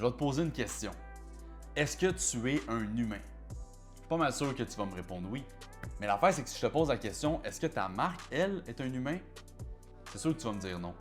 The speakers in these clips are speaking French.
je vais te poser une question. Est-ce que tu es un humain? Je suis pas mal sûr que tu vas me répondre oui. Mais l'affaire, c'est que si je te pose la question, est-ce que ta marque, elle, est un humain? C'est sûr que tu vas me dire non.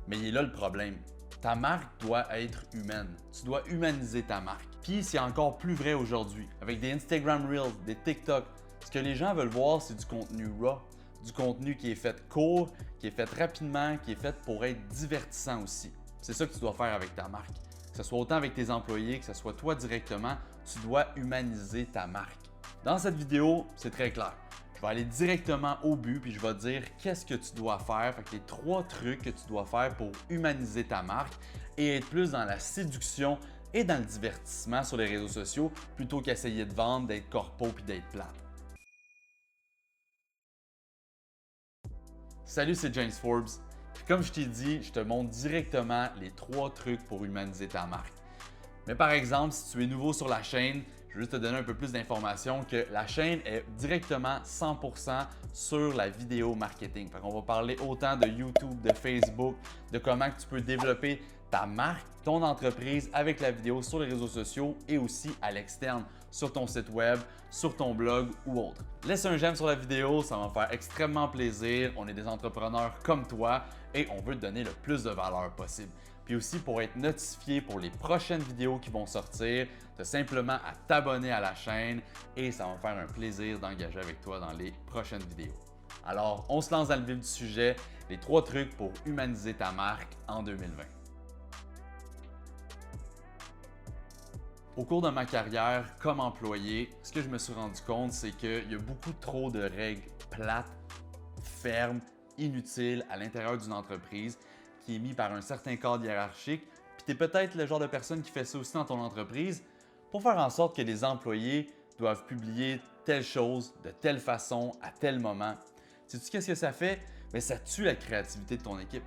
Mais il est là le problème. Ta marque doit être humaine. Tu dois humaniser ta marque. Puis c'est encore plus vrai aujourd'hui. Avec des Instagram Reels, des TikTok, ce que les gens veulent voir, c'est du contenu raw, du contenu qui est fait court, qui est fait rapidement, qui est fait pour être divertissant aussi. C'est ça que tu dois faire avec ta marque. Que ce soit autant avec tes employés, que ce soit toi directement, tu dois humaniser ta marque. Dans cette vidéo, c'est très clair. Je vais aller directement au but puis je vais te dire qu'est-ce que tu dois faire, fait que les 3 trucs que tu dois faire pour humaniser ta marque et être plus dans la séduction et dans le divertissement sur les réseaux sociaux plutôt qu'essayer de vendre, d'être corpo puis d'être plate. Salut, c'est James Forbes. Puis comme je t'ai dit, je te montre directement les 3 trucs pour humaniser ta marque. Mais par exemple, si tu es nouveau sur la chaîne, je veux juste te donner un peu plus d'informations que la chaîne est directement 100% sur la vidéo marketing. On va parler autant de YouTube, de Facebook, de comment tu peux développer ta marque, ton entreprise avec la vidéo sur les réseaux sociaux et aussi à l'externe, sur ton site web, sur ton blog ou autre. Laisse un j'aime sur la vidéo, ça va me faire extrêmement plaisir. On est des entrepreneurs comme toi et on veut te donner le plus de valeur possible. Puis aussi pour être notifié pour les prochaines vidéos qui vont sortir, tu as simplement à t'abonner à la chaîne et ça va me faire un plaisir d'engager avec toi dans les prochaines vidéos. Alors, on se lance dans le vif du sujet, les 3 trucs pour humaniser ta marque en 2020. Au cours de ma carrière comme employé, ce que je me suis rendu compte, c'est qu'il y a beaucoup trop de règles plates, fermes, inutiles à l'intérieur d'une entreprise qui est mis par un certain cadre hiérarchique, puis tu es peut-être le genre de personne qui fait ça aussi dans ton entreprise pour faire en sorte que les employés doivent publier telle chose de telle façon à tel moment. Sais-tu qu'est-ce que ça fait? Bien, ça tue la créativité de ton équipe.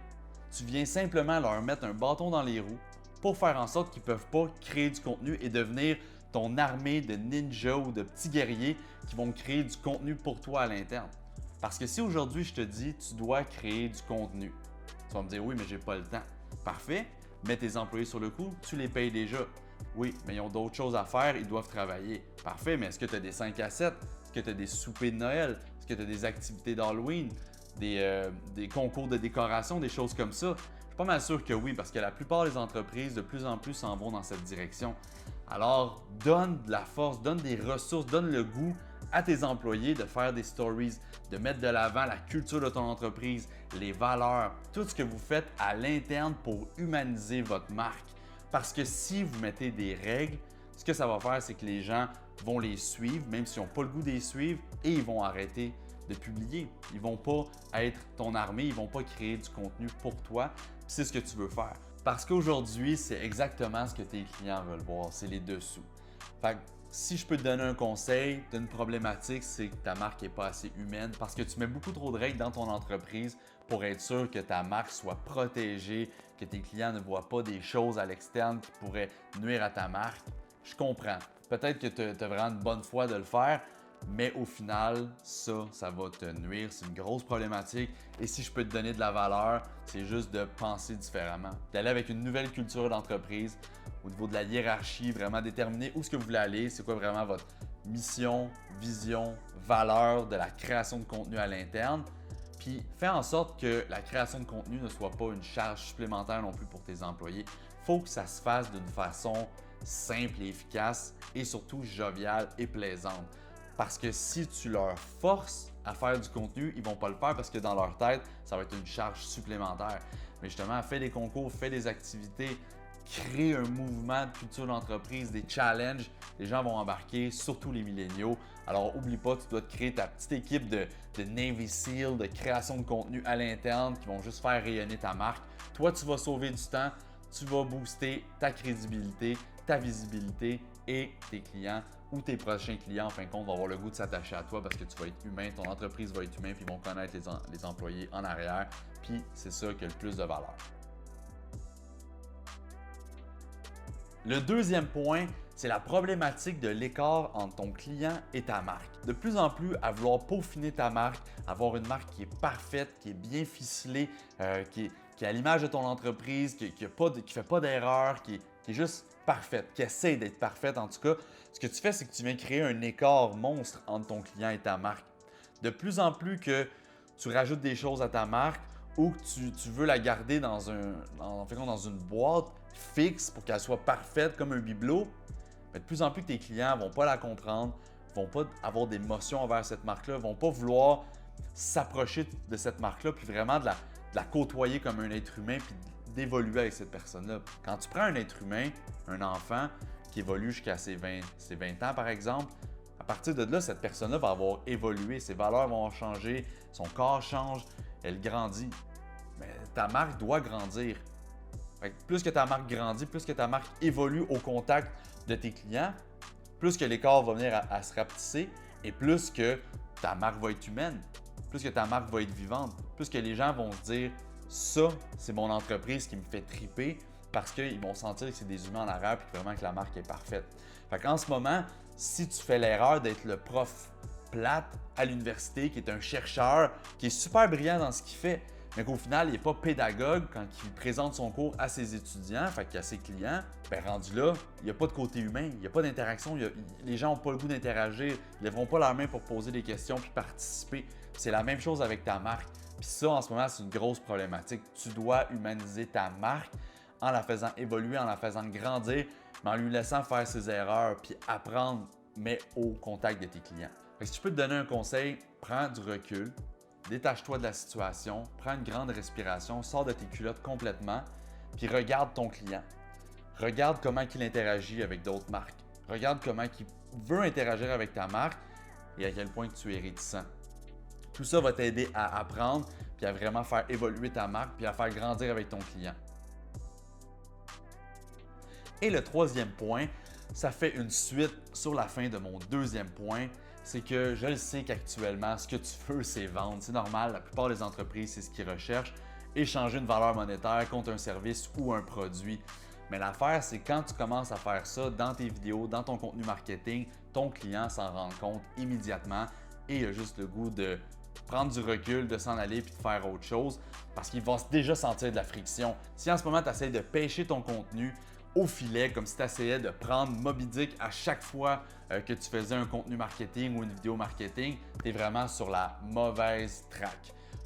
Tu viens simplement leur mettre un bâton dans les roues pour faire en sorte qu'ils ne peuvent pas créer du contenu et devenir ton armée de ninjas ou de petits guerriers qui vont créer du contenu pour toi à l'interne. Parce que si aujourd'hui je te dis tu dois créer du contenu, tu vas me dire oui, mais j'ai pas le temps. Parfait, mets tes employés sur le coup, tu les payes déjà. Oui, mais ils ont d'autres choses à faire, ils doivent travailler. Parfait, mais est-ce que tu as des 5 à 7? Est-ce que tu as des soupers de Noël? Est-ce que tu as des activités d'Halloween? Des concours de décoration, des choses comme ça? Je suis pas mal sûr que oui, parce que la plupart des entreprises de plus en plus s'en vont dans cette direction. Alors, donne de la force, donne des ressources, donne le goût à tes employés de faire des stories, de mettre de l'avant la culture de ton entreprise, les valeurs, tout ce que vous faites à l'interne pour humaniser votre marque. Parce que si vous mettez des règles, ce que ça va faire, c'est que les gens vont les suivre, même s'ils n'ont pas le goût de les suivre, et ils vont arrêter de publier. Ils ne vont pas être ton armée, ils ne vont pas créer du contenu pour toi. C'est ce que tu veux faire. Parce qu'aujourd'hui, c'est exactement ce que tes clients veulent voir, c'est les dessous. Fait que si je peux te donner un conseil d'une problématique, c'est que ta marque n'est pas assez humaine parce que tu mets beaucoup trop de règles dans ton entreprise pour être sûr que ta marque soit protégée, que tes clients ne voient pas des choses à l'externe qui pourraient nuire à ta marque. Je comprends. Peut-être que tu as vraiment une bonne foi de le faire, mais au final, ça va te nuire. C'est une grosse problématique. Et si je peux te donner de la valeur, c'est juste de penser différemment. D'aller avec une nouvelle culture d'entreprise au niveau de la hiérarchie, vraiment déterminer où est-ce que vous voulez aller, c'est quoi vraiment votre mission, vision, valeur de la création de contenu à l'interne. Puis faire en sorte que la création de contenu ne soit pas une charge supplémentaire non plus pour tes employés. Il faut que ça se fasse d'une façon simple et efficace et surtout joviale et plaisante. Parce que si tu leur forces à faire du contenu, ils ne vont pas le faire parce que dans leur tête, ça va être une charge supplémentaire. Mais justement, fais des concours, fais des activités, crée un mouvement de culture d'entreprise, des challenges. Les gens vont embarquer, surtout les milléniaux. Alors, oublie pas, tu dois te créer ta petite équipe de Navy SEAL, de création de contenu à l'interne qui vont juste faire rayonner ta marque. Toi, tu vas sauver du temps, tu vas booster ta crédibilité, ta visibilité et tes clients ou tes prochains clients, en fin de compte, vont avoir le goût de s'attacher à toi parce que tu vas être humain, ton entreprise va être humain, puis ils vont connaître les employés en arrière, puis c'est ça qui a le plus de valeur. Le deuxième point, c'est la problématique de l'écart entre ton client et ta marque. De plus en plus, à vouloir peaufiner ta marque, avoir une marque qui est parfaite, qui est bien ficelée, qui est à l'image de ton entreprise, qui ne fait pas d'erreur, qui est qui est juste parfaite, qui essaie d'être parfaite en tout cas, ce que tu fais, c'est que tu viens créer un écart monstre entre ton client et ta marque. De plus en plus que tu rajoutes des choses à ta marque ou que tu veux la garder dans une boîte fixe pour qu'elle soit parfaite comme un bibelot, mais de plus en plus que tes clients ne vont pas la comprendre, ne vont pas avoir d'émotion envers cette marque-là, ne vont pas vouloir s'approcher de cette marque-là puis vraiment de la côtoyer comme un être humain puis d'évoluer avec cette personne-là. Quand tu prends un être humain, un enfant qui évolue jusqu'à ses 20 ans par exemple, à partir de là, cette personne-là va avoir évolué, ses valeurs vont changer, son corps change, elle grandit. Mais ta marque doit grandir. Fait que plus que ta marque grandit, plus que ta marque évolue au contact de tes clients, plus que l'écart va venir à se rapetisser et plus que ta marque va être humaine, plus que ta marque va être vivante, plus que les gens vont se dire « ça, c'est mon entreprise qui me fait triper » parce qu'ils vont sentir que c'est des humains en arrière et vraiment que la marque est parfaite. Fait qu'en ce moment, si tu fais l'erreur d'être le prof plate à l'université, qui est un chercheur, qui est super brillant dans ce qu'il fait, mais qu'au final, il n'est pas pédagogue quand il présente son cours à ses étudiants, fait qu'à ses clients, bien rendu là, il n'y a pas de côté humain, il n'y a pas d'interaction, les gens n'ont pas le goût d'interagir, ils ne lèveront pas leurs mains pour poser des questions puis participer. C'est la même chose avec ta marque. Puis ça, en ce moment, c'est une grosse problématique. Tu dois humaniser ta marque en la faisant évoluer, en la faisant grandir, mais en lui laissant faire ses erreurs puis apprendre, mais au contact de tes clients. Fait que si je peux te donner un conseil, prends du recul, détache-toi de la situation, prends une grande respiration, sors de tes culottes complètement, puis regarde ton client. Regarde comment il interagit avec d'autres marques. Regarde comment il veut interagir avec ta marque et à quel point tu es réticent. Tout ça va t'aider à apprendre, puis à vraiment faire évoluer ta marque, puis à faire grandir avec ton client. Et le troisième point, ça fait une suite sur la fin de mon deuxième point, c'est que je le sais qu'actuellement, ce que tu veux, c'est vendre. C'est normal, la plupart des entreprises, c'est ce qu'ils recherchent, échanger une valeur monétaire contre un service ou un produit. Mais l'affaire, c'est quand tu commences à faire ça dans tes vidéos, dans ton contenu marketing, ton client s'en rend compte immédiatement et il a juste le goût de prendre du recul, de s'en aller puis de faire autre chose parce qu'il va déjà sentir de la friction. Si en ce moment, tu essaies de pêcher ton contenu au filet, comme si tu essayais de prendre Moby Dick à chaque fois que tu faisais un contenu marketing ou une vidéo marketing, tu es vraiment sur la mauvaise track.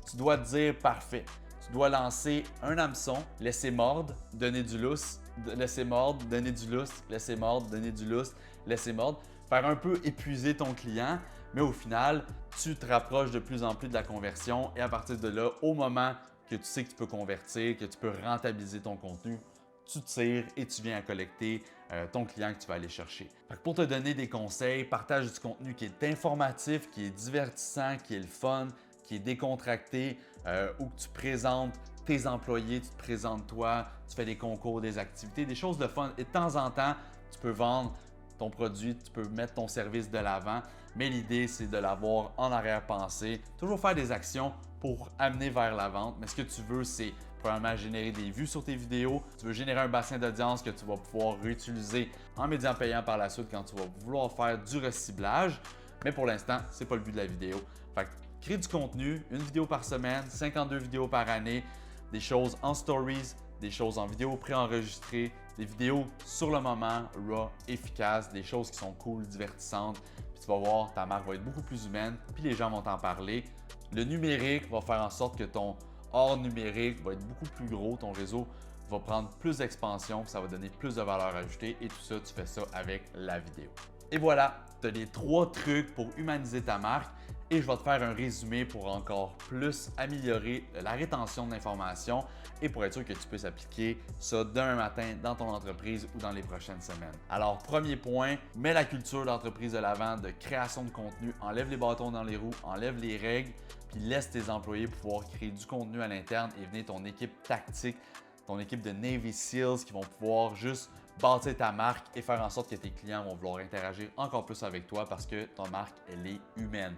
Tu dois te dire parfait. Tu dois lancer un hameçon, laisser mordre, donner du lousse, laisser mordre, donner du lousse, laisser mordre, donner du lousse, laisser mordre. Faire un peu épuiser ton client, mais au final, tu te rapproches de plus en plus de la conversion et à partir de là, au moment que tu sais que tu peux convertir, que tu peux rentabiliser ton contenu, tu tires et tu viens à collecter ton client que tu vas aller chercher. Pour te donner des conseils, partage du contenu qui est informatif, qui est divertissant, qui est le fun, qui est décontracté, où tu présentes tes employés, tu te présentes toi, tu fais des concours, des activités, des choses de fun. Et de temps en temps, tu peux vendre ton produit, tu peux mettre ton service de l'avant, mais l'idée, c'est de l'avoir en arrière-pensée. Toujours faire des actions pour amener vers la vente, mais ce que tu veux, c'est probablement générer des vues sur tes vidéos. Tu veux générer un bassin d'audience que tu vas pouvoir réutiliser en médias payants par la suite quand tu vas vouloir faire du reciblage. Mais pour l'instant, ce n'est pas le but de la vidéo. Fait que crée du contenu, une vidéo par semaine, 52 vidéos par année, des choses en stories, des choses en vidéo préenregistrées, des vidéos sur le moment, raw, efficaces, des choses qui sont cool, divertissantes. Puis tu vas voir, ta marque va être beaucoup plus humaine, puis les gens vont t'en parler. Le numérique va faire en sorte que ton hors numérique va être beaucoup plus gros, ton réseau va prendre plus d'expansion, ça va donner plus de valeur ajoutée et tout ça, tu fais ça avec la vidéo. Et voilà, tu as les 3 trucs pour humaniser ta marque et je vais te faire un résumé pour encore plus améliorer la rétention de l'information et pour être sûr que tu puisses appliquer ça d'un matin dans ton entreprise ou dans les prochaines semaines. Alors, premier point, mets la culture d'entreprise de l'avant, de création de contenu, enlève les bâtons dans les roues, enlève les règles, puis laisse tes employés pouvoir créer du contenu à l'interne et venir ton équipe tactique, ton équipe de Navy Seals qui vont pouvoir juste bâtir ta marque et faire en sorte que tes clients vont vouloir interagir encore plus avec toi parce que ta marque, elle est humaine.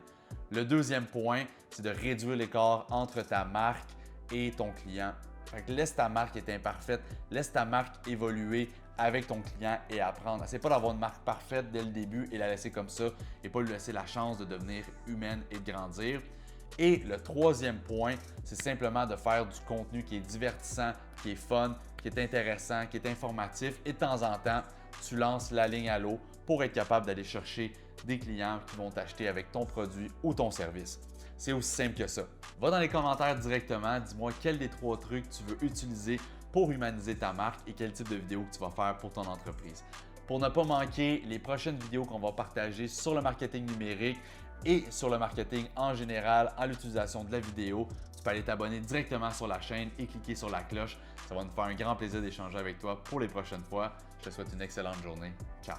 Le deuxième point, c'est de réduire l'écart entre ta marque et ton client. Fait que laisse ta marque être imparfaite, laisse ta marque évoluer avec ton client et apprendre. Essaye pas d'avoir une marque parfaite dès le début et la laisser comme ça et pas lui laisser la chance de devenir humaine et de grandir. Et le troisième point, c'est simplement de faire du contenu qui est divertissant, qui est fun, qui est intéressant, qui est informatif et de temps en temps, tu lances la ligne à l'eau pour être capable d'aller chercher des clients qui vont t'acheter avec ton produit ou ton service. C'est aussi simple que ça. Va dans les commentaires directement, dis-moi quel des 3 trucs tu veux utiliser pour humaniser ta marque et quel type de vidéo que tu vas faire pour ton entreprise. Pour ne pas manquer les prochaines vidéos qu'on va partager sur le marketing numérique et sur le marketing en général à l'utilisation de la vidéo, tu peux aller t'abonner directement sur la chaîne et cliquer sur la cloche. Ça va nous faire un grand plaisir d'échanger avec toi pour les prochaines fois. Je te souhaite une excellente journée. Ciao!